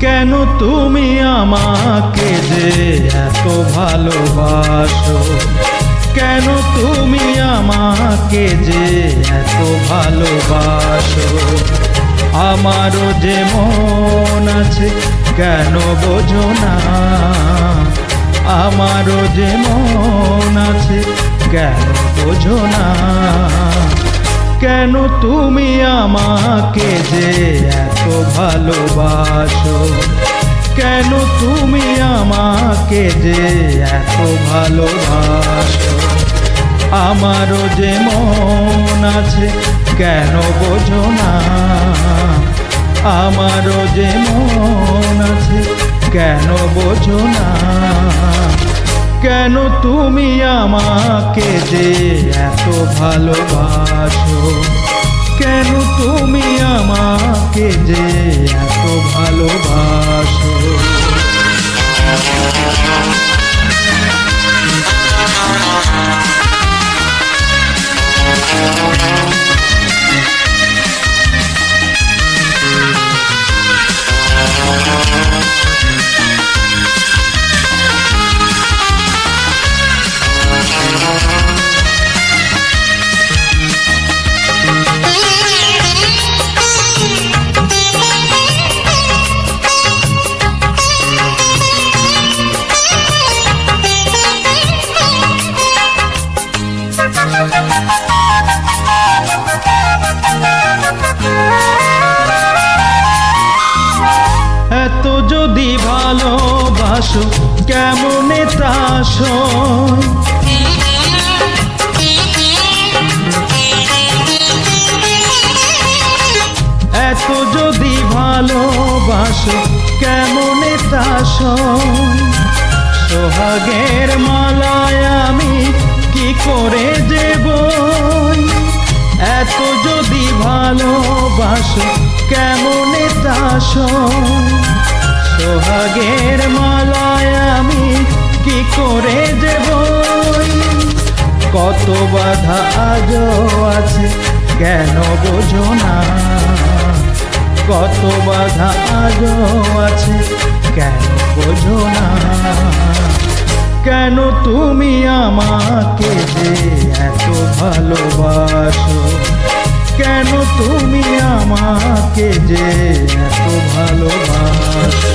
কেন তুমি আমাকে যে এত ভালোবাসো, কেন তুমি আমাকে যে এত ভালোবাসো। আমারও যে মন আছে কেন বোঝো না, আমারও যে মন আছে কেন বোঝো না। কেন তুমি আমাকে যে এত ভালোবাসো, কেন তুমি আমাকে যে এত ভালোবাসো। আমারও যে মন আছে কেন বোঝো না, আমারও যে মন আছে কেন বোঝো না। কেন তুমি আমাকে যে এত ভালোবাসো, কেন তুমি আমাকে যে এত ভালোবাসো। এত যদি ভালোবাসো কেমনে তা সয়, এত যদি ভালোবাসো কেমনে তা সয়। সোহাগের মালায় আমি কি করে দেব, এত যদি ভালোবাসো কেমনে তা সয়। সোহাগের মালায় আমি কি করে দেব, কত বাধা আজও আছে কেন বোঝো না, কত বাধা আজও আছে কেন বোঝো না। কেন তুমি আমাকে যে এত ভালোবাসো, কেন তুমি আমাকে যে এত ভালোবাসো।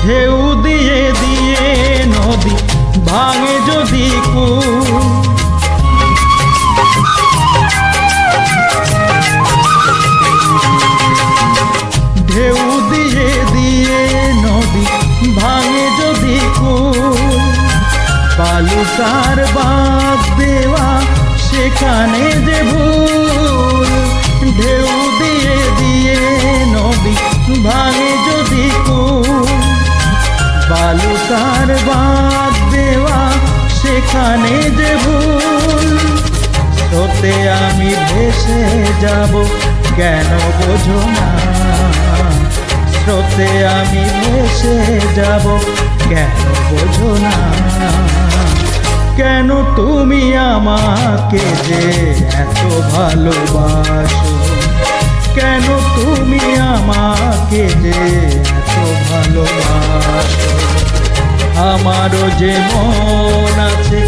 ঢেউ দিয়ে দিয়ে নদী ভাঙে যদি কূল, ঢেউ দিয়ে দিয়ে নদী ভাঙে যদি কূল। বালুকার বাঁধ দেওয়া সেখানে যে ভুল, ঢেউ দিয়ে দিয়ে নদী ভাঙে যদি কূল। বালুকার বাঁধ দেওয়া সেখানে যে ভুল। স্রোতে আমি ভেসে যাব কেন বোঝো না, স্রোতে আমি ভেসে যাব কেন বোঝো না। কেন তুমি আমাকে যে এত ভালোবাসো, কেন তুমি আমাকে যে এত ভালোবাসো। আমারও যে মন আছে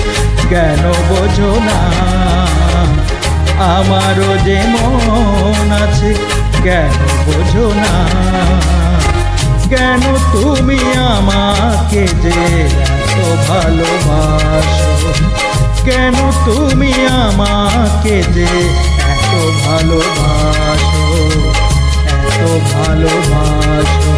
কেন বোঝো না, আমারও যে মন আছে কেন বোঝো না। কেন তুমি আমাকে যে এত ভালোবাসো? কেন তুমি আমাকে যে এত ভালোবাসো, এত ভালোবাসো?